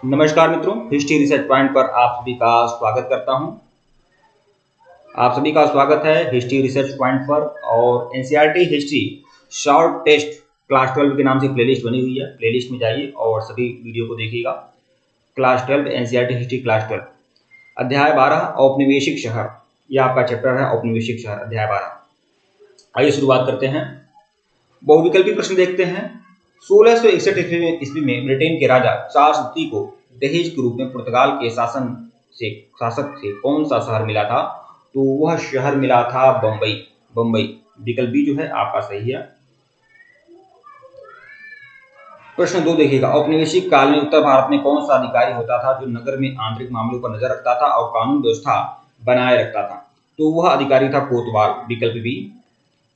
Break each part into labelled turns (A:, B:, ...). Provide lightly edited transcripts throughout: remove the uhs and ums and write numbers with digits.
A: नमस्कार मित्रों, history research point पर आप सभी का स्वागत करता हूं। आप सभी का स्वागत है हिस्ट्री रिसर्च पॉइंट पर। और NCERT history short test class 12 के नाम से प्लेलिस्ट बनी हुई है। प्लेलिस्ट में जाइए और सभी वीडियो को देखिएगा। क्लास 12 एनसीईआरटी हिस्ट्री क्लास 12 अध्याय 12 औपनिवेशिक शहर, यह आपका चैप्टर है औपनिवेशिक शहर अध्याय 12। आइए शुरुआत करते हैं। बहुविकल्पी प्रश्न देखते हैं। 1661 ईस्वी में ब्रिटेन के राजा चार्ल्स द्वितीय को दहेज के रूप में पुर्तगाल के शासक से कौन सा शहर मिला था? तो वह शहर मिला था बम्बई। बम्बई विकल्प बी जो है आपका सही है। प्रश्न 2 देखिएगा। औपनिवेशिक काल में उत्तर भारत में कौन सा अधिकारी होता था जो नगर में आंतरिक मामलों पर नजर रखता था और कानून व्यवस्था बनाए रखता था? तो वह अधिकारी था कोतवाल, विकल्प बी।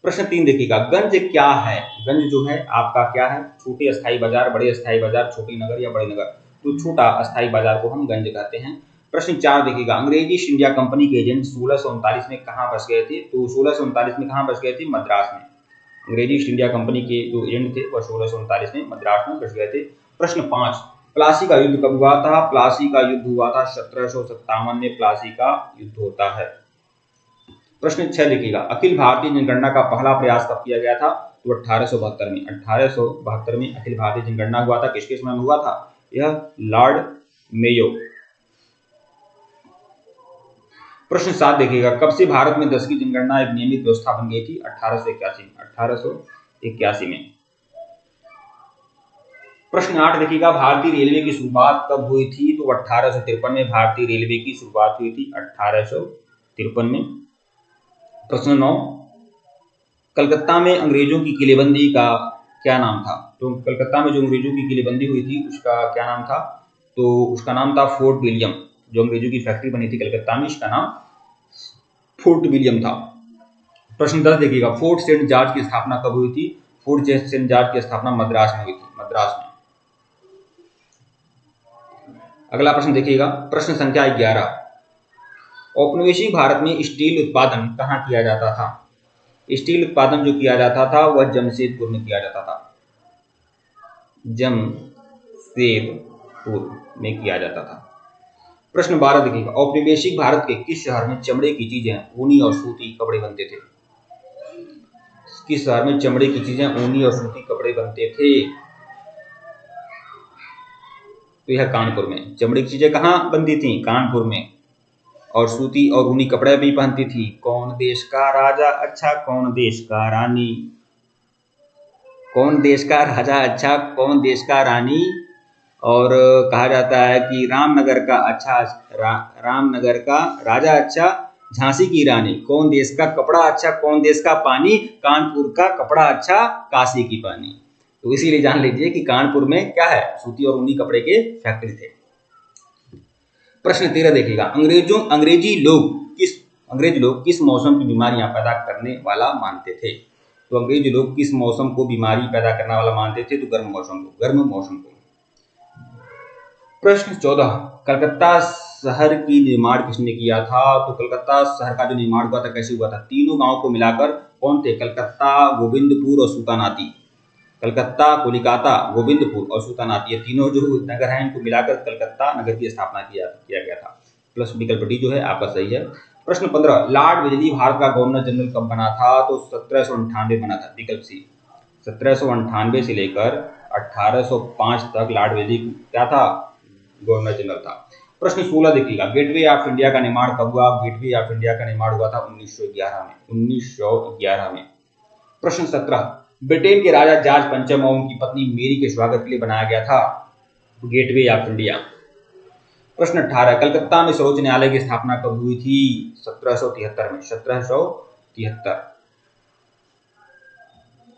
A: प्रश्न 3 देखिएगा। गंज क्या है? गंज जो है आपका क्या है? छोटे अस्थायी बाजार, बड़े अस्थायी बाजार, छोटे नगर या बड़े नगर? तो छोटा अस्थायी बाजार को हम गंज कहते हैं। प्रश्न 4 देखिएगा। अंग्रेजी ईस्ट इंडिया कंपनी के एजेंट 1639 में कहां बस गए थे? तो 1639 में कहां बस गए थे? मद्रास में। अंग्रेजी ईस्ट इंडिया कंपनी के जो एजेंट थे वह 1639 में मद्रास में बस गए थे। प्रश्न 5। प्लासी का युद्ध कब हुआ था? प्लासी का युद्ध हुआ था 1757 में प्लासी का युद्ध होता है। प्रश्न 6 देखिएगा। अखिल भारतीय जनगणना का पहला प्रयास कब किया गया था? तो 1872 में। 1872 में अखिल भारतीय जनगणना हुआ था। किसके समय में हुआ था? यह लॉर्ड मेयो। प्रश्न 7 देखिएगा। कब से भारत में 10वीं जनगणना एक नियमित व्यवस्था बन गई थी? 1881 में। 1881 में। प्रश्न 8 देखिएगा। भारतीय रेलवे की शुरुआत कब हुई थी? तो 1853 में भारतीय रेलवे की शुरुआत हुई थी, 1853 में। प्रश्न 9। कलकत्ता में अंग्रेजों की किलेबंदी का क्या नाम था? तो कलकत्ता में जो अंग्रेजों की किलेबंदी हुई थी उसका क्या नाम था? तो उसका नाम था फोर्ट विलियम। जो अंग्रेजों की फैक्ट्री बनी थी कलकत्ता में, इसका नाम फोर्ट विलियम था। प्रश्न 10 देखिएगा। फोर्ट सेंट जॉर्ज की स्थापना कब हुई थी? फोर्ट सेंट जॉर्ज की स्थापना मद्रास में हुई थी, मद्रास में। अगला प्रश्न देखिएगा। प्रश्न संख्या 11। औपनिवेशिक भारत में स्टील उत्पादन कहाँ किया जाता था? स्टील उत्पादन जो किया जाता था वह जमशेदपुर में किया जाता था, जमशेदपुर में किया जाता था। प्रश्न 12 देखिएगा। औपनिवेशिक भारत के किस शहर में चमड़े की चीजें, ऊनी और सूती कपड़े बनते थे? किस शहर में चमड़े की चीजें, ऊनी और सूती कपड़े बनते थे? तो यह कानपुर में। चमड़े की चीजें कहाँ बनती थी? कानपुर में। और सूती और ऊनी कपड़े भी पहनती थी। कौन देश का राजा अच्छा, कौन देश का रानी? कौन देश का राजा अच्छा, कौन देश का रानी? और कहा जाता है कि रामनगर का अच्छा, रामनगर का राजा अच्छा, झांसी की रानी। कौन देश का कपड़ा अच्छा, कौन देश का पानी? कानपुर का कपड़ा अच्छा, काशी की पानी। तो इसीलिए जान लीजिए कि कानपुर में क्या है? सूती और ऊनी कपड़े के फैक्ट्री थे। प्रश्न 13 देखिएगा। अंग्रेज लोग किस मौसम की बीमारियां पैदा करने वाला मानते थे? तो अंग्रेज लोग किस मौसम को बीमारी पैदा करने वाला मानते थे? तो गर्म मौसम को। प्रश्न 14। कलकत्ता शहर की निर्माण किसने किया था? तो कलकत्ता शहर का जो निर्माण हुआ था कैसे हुआ था? तीनों गांव को मिलाकर कौन थे? कलकत्ता, गोविंदपुर और सूतानाती। कलकत्ता, कोलिकाता, गोविंदपुर और सूतानाती, ये तीनों जो नगर हैं इनको मिलाकर कलकत्ता नगर की स्थापना किया गया था। प्लस विकल्प डी जो है आपका सही है। प्रश्न 15। लॉर्ड वेलेस्ली भारत का गवर्नर जनरल कब बना था? तो 1798 बना था, विकल्प सी। 1798 से लेकर 1805 तक लॉर्ड वेलेस्ली क्या था? गवर्नर जनरल था। प्रश्न 16 देखिएगा। गेटवे ऑफ इंडिया का निर्माण कब हुआ? गेटवे ऑफ इंडिया का निर्माण हुआ था 1911 में, 1911 में। प्रश्न 17। ब्रिटेन के राजा जॉर्ज पंचम और उनकी पत्नी मेरी के स्वागत के लिए बनाया गया था गेटवे ऑफ इंडिया। प्रश्न 18। कलकत्ता में सर्वोच्च न्यायालय की स्थापना कब हुई थी? 1773 में, 1773।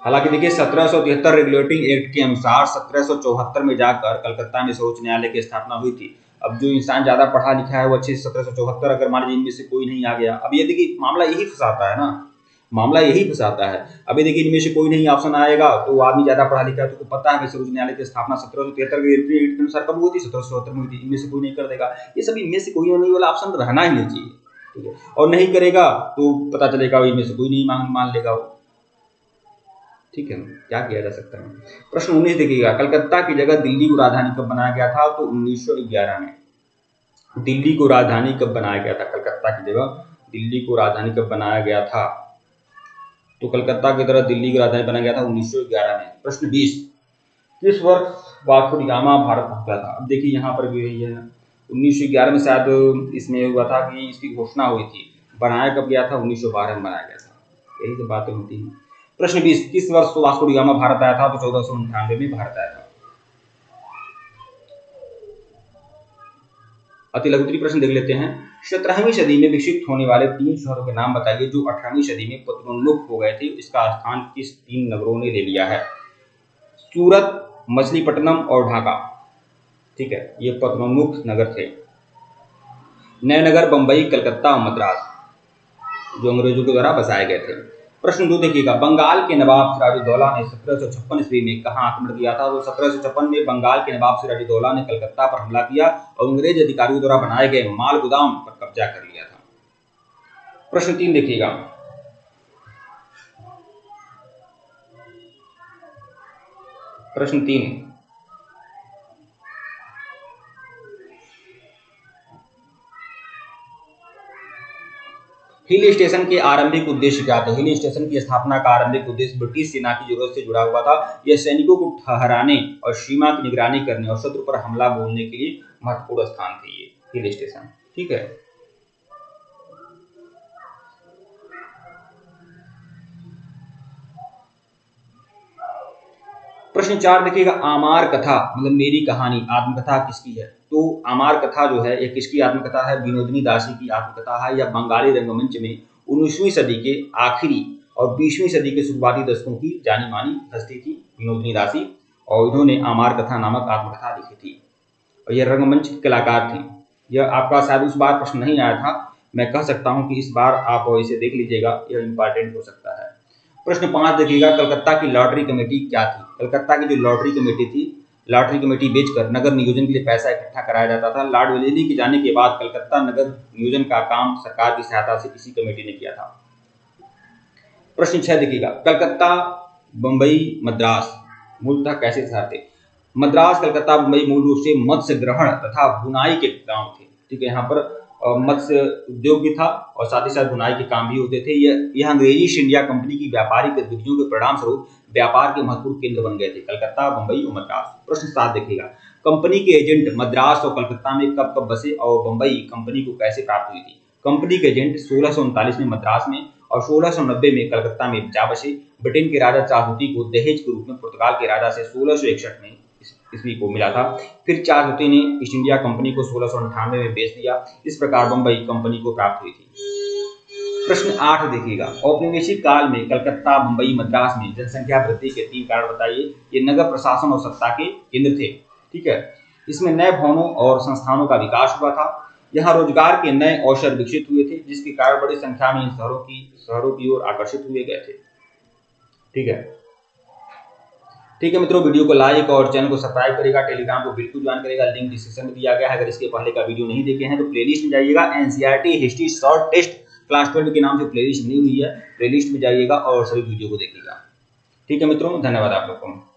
A: हालांकि देखिए 1773 रेगुलेटिंग एक्ट के अनुसार 1774 में जाकर कलकत्ता में सर्वोच्च न्यायालय की स्थापना हुई थी। अब जो इंसान ज्यादा पढ़ा लिखा है वो अच्छे 1774, अगर मान लीजिए इनमें से कोई नहीं आ गया, अब ये देखिए मामला यही फंसाता है ना, मामला यही फंसाता है। अभी देखिए इनमें से कोई नहीं ऑप्शन आएगा तो आदमी ज्यादा पढ़ा लिखा है तो पता है सर्वोच्च न्यायालय की स्थापना 1773 के अनुसार कब हुई थी? 1774 में हुई थी। इनमें से कोई नहीं कर देगा, ये सब इनमें से कोई नहीं वाला ऑप्शन रहना ही नहीं चाहिए, ठीक है। और नहीं करेगा तो पता चलेगा इनमें से कोई नहीं मान लेगा वो। ठीक है, क्या किया जा सकता है। प्रश्न 19 देखिएगा, कलकत्ता की जगह दिल्ली को राजधानी कब बनाया गया था? तो 1911 में। दिल्ली को राजधानी कब बनाया गया था? कलकत्ता की जगह दिल्ली को राजधानी कब बनाया गया था? तो कलकत्ता की तरह दिल्ली की राजधानी बनाया गया था 1911 में। प्रश्न 20, किस वर्ष वास्को डी गामा भारत पहुंचा था? अब देखिए यहाँ पर भी यही है, 1911 में शायद इसमें हुआ था कि इसकी घोषणा हुई थी। बनाया कब गया था? 1912 में बनाया गया था। यही तो बातें होती हैं। प्रश्न 20, किस वर्ष वास्को डी गामा भारत आया था? तो 1498 में भारत आया था। अति लघु उत्तरीय प्रश्न देख लेते हैं। 17वीं सदी में विकसित होने वाले 3 शहरों के नाम बताइए जो 18वीं सदी में पतनोन्मुख हो गए थे। इसका स्थान किस 3 नगरों ने ले लिया है? सूरत, मछलीपट्टनम और ढाका। ठीक है, ये पतनोन्मुख नगर थे। नए नगर बंबई, कलकत्ता और मद्रास जो अंग्रेजों के द्वारा बसाए गए थे। प्रश्न 2 देखिएगा, बंगाल के नवाब सिराजुद्दौला ने 1756 ईस्वी में कहां आक्रमण किया था? तो 1756 में बंगाल के नवाब सिराजुद्दौला ने कलकत्ता पर हमला किया और अंग्रेज अधिकारियों द्वारा बनाए गए माल गोदाम पर कब्जा कर लिया था। प्रश्न 3 देखिएगा, प्रश्न 3, हिल स्टेशन के आरंभिक उद्देश्य क्या थे? हिल स्टेशन की स्थापना का आरंभिक उद्देश्य ब्रिटिश सेना की जरूरत से जुड़ा हुआ था। यह सैनिकों को ठहराने और सीमा की निगरानी करने और शत्रु पर हमला बोलने के लिए महत्वपूर्ण स्थान थे ये हिल स्टेशन। ठीक है, प्रश्न 4 देखिएगा, आमार कथा मतलब मेरी कहानी आत्मकथा किसकी है? तो आमार कथा जो है यह किसकी आत्मकथा है? विनोदिनी दासी की आत्मकथा है। यह बंगाली रंगमंच में 19वीं सदी के आखिरी और 20वीं सदी के शुरुआती दशकों की जानी मानी हस्ती थी विनोदिनी दासी, और इन्होंने आमार कथा नामक आत्मकथा लिखी थी और यह रंगमंच की कलाकार थी। यह आपका शायद उस बार प्रश्न नहीं आया था, मैं कह सकता हूं कि इस बार आप इसे देख लीजिएगा, यह इंपॉर्टेंट हो सकता है। प्रश्न 5 देखिएगा, कलकत्ता की लॉटरी कमेटी क्या थी? कलकत्ता की जो लॉटरी कमेटी थी, लॉटरी कमेटी बेचकर नगर नियोजन के लिए पैसा इकट्ठा कराया जाता था। लॉर्ड वेलेस्ली के जाने के बाद कलकत्ता नगर नियोजन का काम सरकार की सहायता से इसी कमेटी ने किया था। प्रश्न 6 देखिएगा, कलकत्ता, बंबई, मद्रास मूलतः कैसे शहर थे? मद्रास, कलकत्ता, मुंबई मूल रूप से मत्स्य ग्रहण तथा बुनाई के गांव थे। ठीक है, यहाँ पर मत्स्य उद्योग भी था और साथ ही साथ बुनाई के काम भी होते थे। यह अंग्रेजी ईस्ट इंडिया कंपनी की व्यापारिक गतिविधियों के परिणाम स्वरूप व्यापार के महत्वपूर्ण केंद्र बन गए थे, कलकत्ता, बंबई और मद्रास। प्रश्न 7 देखिएगा, कंपनी के एजेंट मद्रास और कलकत्ता में कब कब बसे और बंबई कंपनी को कैसे प्राप्त हुई थी? कंपनी के एजेंट 1639 में मद्रास में और 1690 में कलकत्ता में जा बसे। ब्रिटेन के राजा चारहोती को दहेज के रूप में पुर्तगाल के राजा से 1661 में ईस्वी को मिला था। फिर चारहोती ने ईस्ट इंडिया कंपनी को 1698 में बेच दिया। इस प्रकार बंबई कंपनी को प्राप्त हुई थी। प्रश्न 8 देखिएगा, औपनिवेशिक काल में कलकत्ता, बंबई, मद्रास में जनसंख्या वृद्धि के 3 कारण बताइए। ये नगर प्रशासन और सत्ता के केंद्र थे। ठीक है, इसमें नए भवनों और संस्थानों का विकास हुआ था। यहाँ रोजगार के नए अवसर विकसित हुए थे, जिसके कारण बड़ी संख्या में इन शहरों की ओर आकर्षित हुए गए थे। ठीक है मित्रों, वीडियो को लाइक और चैनल को सब्सक्राइब करेगा, टेलीग्राम को बिल्कुल ज्वाइन करेगा, लिंक डिस्क्रिप्शन में दिया गया है। अगर इसके पहले का वीडियो नहीं देखे हैं तो प्लेलिस्ट में जाइएगा, NCERT history short test class 12 के नाम से प्लेलिस्ट बनी हुई है, प्लेलिस्ट में जाइएगा और सभी वीडियो को देखिएगा। ठीक है मित्रों, धन्यवाद आप लोग को।